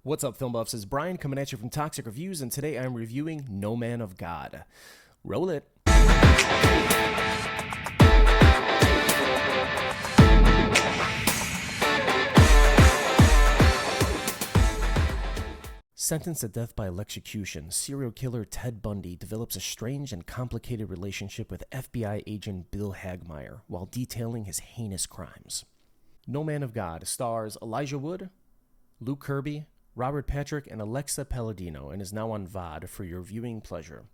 What's up, film buffs? It's Brian coming at you from Toxic Reviews, and today I'm reviewing No Man of God. Roll it. Sentenced to death by electrocution, serial killer Ted Bundy develops a strange and complicated relationship with FBI agent Bill Hagmaier while detailing his heinous crimes. No Man of God stars Elijah Wood, Luke Kirby, Robert Patrick, and Alexa Palladino, and is now on VOD for your viewing pleasure.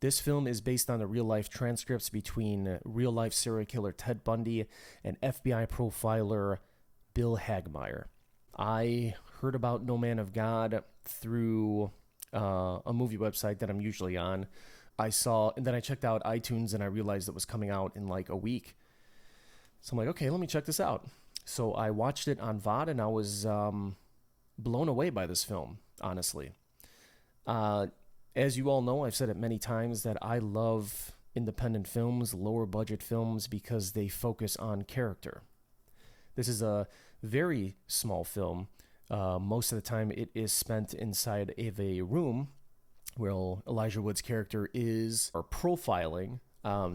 This film is based on the real-life transcripts between real-life serial killer Ted Bundy and FBI profiler Bill Hagmaier. I heard about No Man of God through a movie website that I'm usually on. And then I checked out iTunes, and I realized it was coming out in like a week. So I'm like, okay, let me check this out. So I watched it on VOD, and I was blown away by this film, honestly. As you all know, I've said it many times that I love independent films, lower budget films, because they focus on character. This is a very small film. Most of the time it is spent inside of a room where Elijah Wood's character is profiling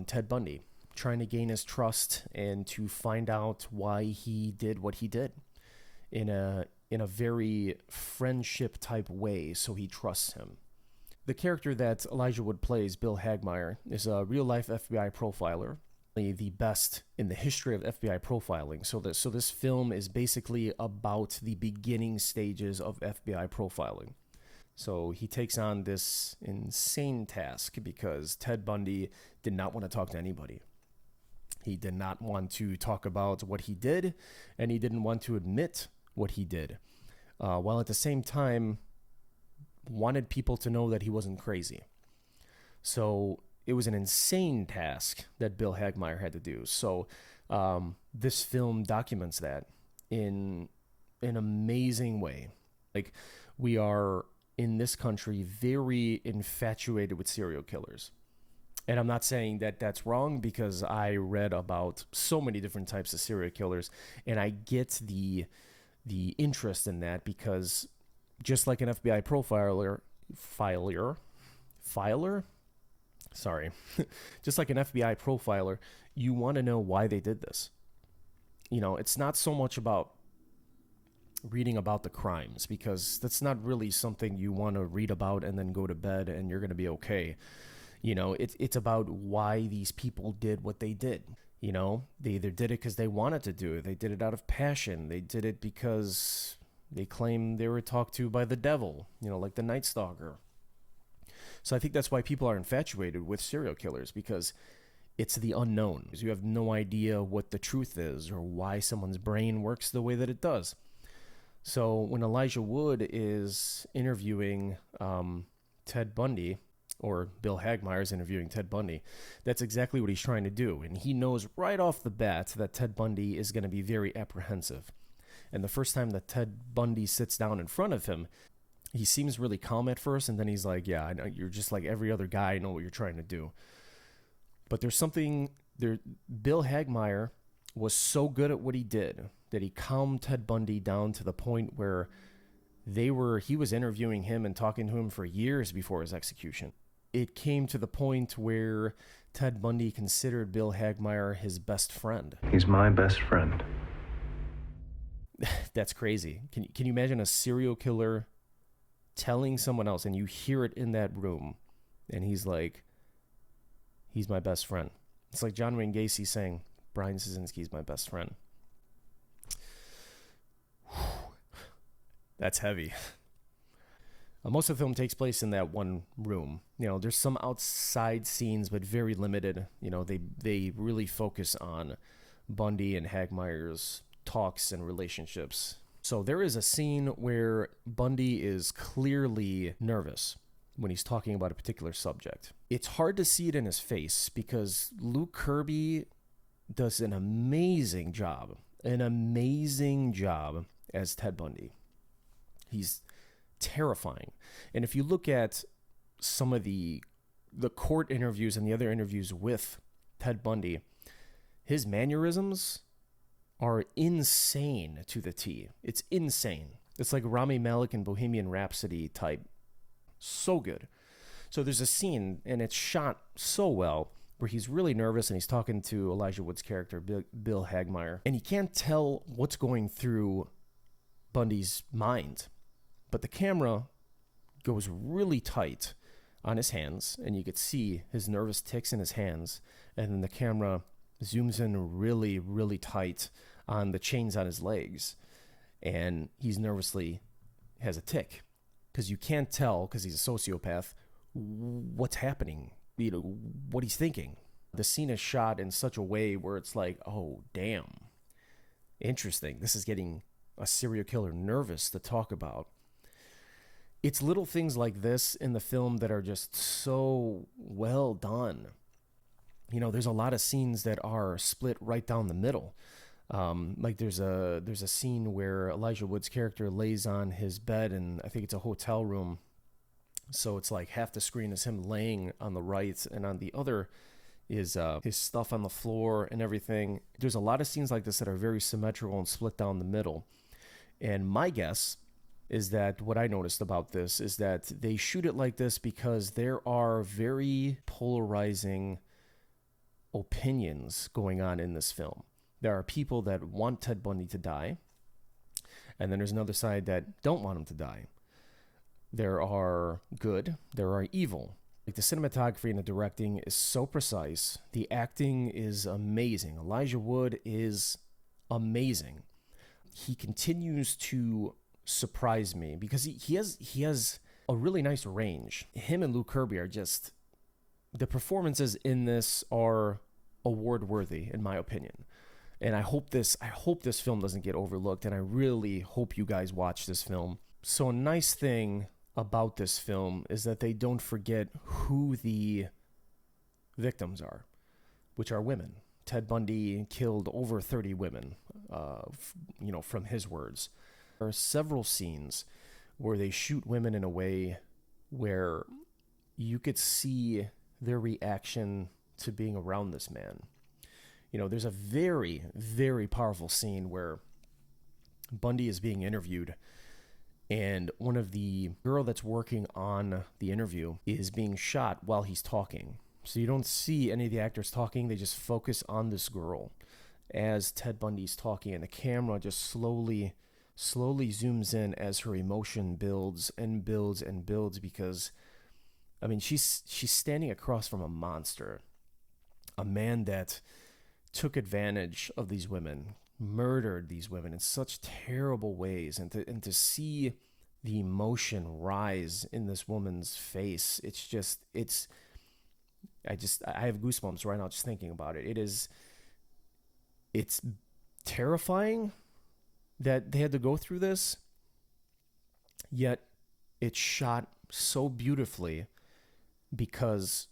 Ted Bundy, trying to gain his trust and to find out why he did what he did in a very friendship type way, so he trusts him. The character that Elijah Wood plays, Bill Hagmaier, is a real-life FBI profiler, the best in the history of FBI profiling. So this film is basically about the beginning stages of FBI profiling. So he takes on this insane task because Ted Bundy did not want to talk to anybody. He did not want to talk about what he did, and he didn't want to admit what he did, while at the same time wanted people to know that he wasn't crazy. So it was an insane task that Bill Hagmaier had to do. So this film documents that in an amazing way. Like, we are in this country very infatuated with serial killers. And I'm not saying that that's wrong, because I read about so many different types of serial killers, and I get the interest in that, because just like an FBI just like an FBI profiler, you want to know why they did this. You know, it's not so much about reading about the crimes, because that's not really something you want to read about and then go to bed and you're going to be okay. You know, it's about why these people did what they did. You know, they either did it because they wanted to do it. They did it out of passion. They did it because they claim they were talked to by the devil, you know, like the Night Stalker. So I think that's why people are infatuated with serial killers, because it's the unknown. You have no idea what the truth is or why someone's brain works the way that it does. So when Elijah Wood is interviewing Ted Bundy, or Bill Hagmaier is interviewing Ted Bundy, that's exactly what he's trying to do. And he knows right off the bat that Ted Bundy is going to be very apprehensive. And the first time that Ted Bundy sits down in front of him, he seems really calm at first, and then he's like, yeah, I know, you're just like every other guy. I know what you're trying to do. But there's something there. Bill Hagmaier was so good at what he did that he calmed Ted Bundy down to the point where he was interviewing him and talking to him for years before his execution. It came to the point where Ted Bundy considered Bill Hagmaier his best friend. He's my best friend. That's crazy. Can you imagine a serial killer telling someone else, and you hear it in that room, and he's like, he's my best friend? It's like John Wayne Gacy saying, Brian Szynski's my best friend. That's heavy. Most of the film takes place in that one room. You know, there's some outside scenes, but very limited. You know, they really focus on Bundy and Hagmaier's talks and relationships. So there is a scene where Bundy is clearly nervous when he's talking about a particular subject. It's hard to see it in his face, because Luke Kirby does an amazing job as Ted Bundy. He's terrifying. And if you look at some of the court interviews and the other interviews with Ted Bundy, his mannerisms are insane to the T. It's insane. It's like Rami Malek and Bohemian Rhapsody type. So good. So there's a scene, and it's shot so well, where he's really nervous and he's talking to Elijah Wood's character, Bill Hagmaier, and he can't tell what's going through Bundy's mind. But the camera goes really tight on his hands, and you could see his nervous ticks in his hands, and then the camera zooms in really, really tight on the chains on his legs, and he's nervously has a tick, because you can't tell, because he's a sociopath, what's happening, what he's thinking. The scene is shot in such a way where it's like, oh, damn, interesting. This is getting a serial killer nervous to talk about. It's little things like this in the film that are just so well done. There's a lot of scenes that are split right down the middle. Like there's a scene where Elijah Wood's character lays on his bed, and I think it's a hotel room. So it's like half the screen is him laying on the right, and on the other is his stuff on the floor and everything. There's a lot of scenes like this that are very symmetrical and split down the middle. And my guess is that what I noticed about this is that they shoot it like this because there are very polarizing opinions going on in this film. There are people that want Ted Bundy to die, and then there's another side that don't want him to die. There are good, there are evil. Like the cinematography and the directing is so precise. The acting is amazing. Elijah Wood is amazing. He continues to surprise me because he has a really nice range. Him and Luke Kirby are just, the performances in this are award worthy in my opinion. And I hope this film doesn't get overlooked, and I really hope you guys watch this film. So a nice thing about this film is that they don't forget who the victims are, which are women. Ted Bundy killed over 30 women, from his words. There are several scenes where they shoot women in a way where you could see their reaction to being around this man. There's a very, very powerful scene where Bundy is being interviewed, and one of the girl that's working on the interview is being shot while he's talking. So you don't see any of the actors talking. They just focus on this girl as Ted Bundy's talking, and the camera just slowly zooms in as her emotion builds and builds and builds, because she's standing across from a monster, a man that took advantage of these women, murdered these women in such terrible ways, and to see the emotion rise in this woman's face, I have goosebumps right now just thinking about it. It's terrifying that they had to go through this, yet it's shot so beautifully because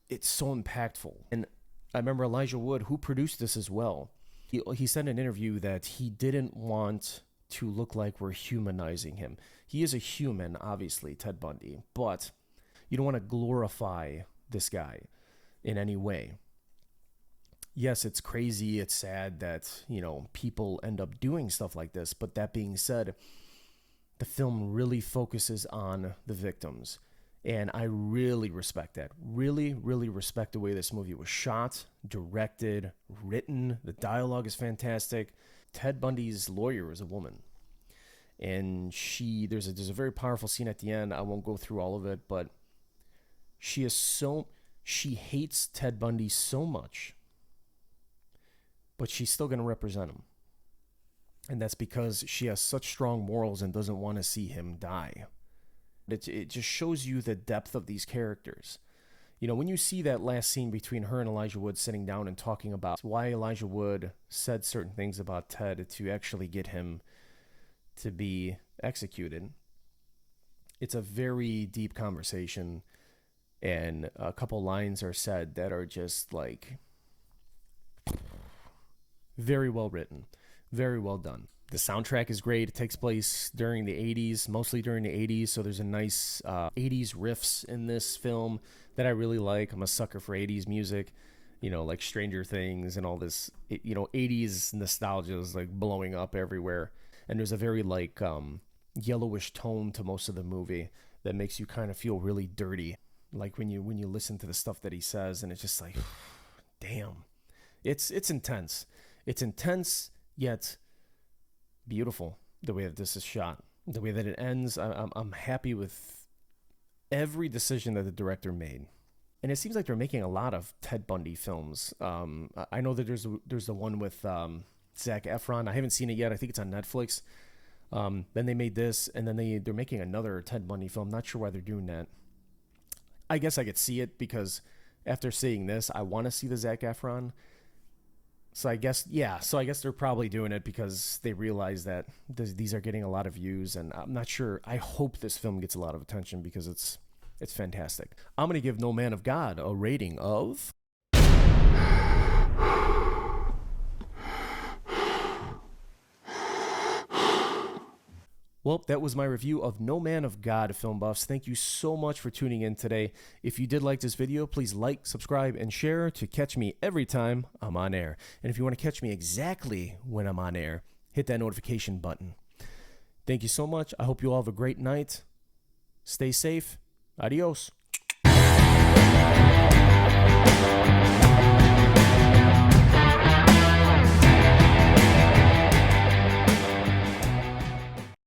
it's so impactful. And I remember Elijah Wood, who produced this as well, he said in an interview that he didn't want to look like we're humanizing him. He is a human, obviously, Ted Bundy, but you don't want to glorify this guy in any way. Yes, it's crazy, it's sad that, people end up doing stuff like this, but that being said, the film really focuses on the victims. And I really respect that. Really, really respect the way this movie was shot, directed, written. The dialogue is fantastic. Ted Bundy's lawyer is a woman. And there's a very powerful scene at the end. I won't go through all of it, but she hates Ted Bundy so much, but she's still going to represent him. And that's because she has such strong morals and doesn't want to see him die. It just shows you the depth of these characters. When you see that last scene between her and Elijah Wood sitting down and talking about why Elijah Wood said certain things about Ted to actually get him to be executed, it's a very deep conversation, and a couple lines are said that are just like very well written, very well done. The soundtrack is great. It takes place during the 80s, mostly during the 80s, so there's a nice 80s riffs in this film that I really like. I'm a sucker for 80s music, like Stranger Things and all this, 80s nostalgia is like blowing up everywhere. and there's a very like yellowish tone to most of the movie that makes you kind of feel really dirty, like when you listen to the stuff that he says, and it's just like, damn, it's intense. It's intense yet beautiful the way that this is shot, the way that it ends. I'm happy with every decision that the director made. And it seems like they're making a lot of Ted Bundy films. I know that there's the one with Zac Efron. I haven't seen it yet. I think it's on Netflix. Then they made this, and then they're making another Ted Bundy film. Not sure why they're doing that. I guess I could see it because after seeing this, I want to see the Zac Efron. So I guess they're probably doing it because they realize that these are getting a lot of views, and I'm not sure. I hope this film gets a lot of attention because it's fantastic. I'm going to give No Man of God a rating of... Well, that was my review of No Man of God, film buffs. Thank you so much for tuning in today. If you did like this video, please like, subscribe, and share to catch me every time I'm on air. And if you want to catch me exactly when I'm on air, hit that notification button. Thank you so much. I hope you all have a great night. Stay safe. Adios.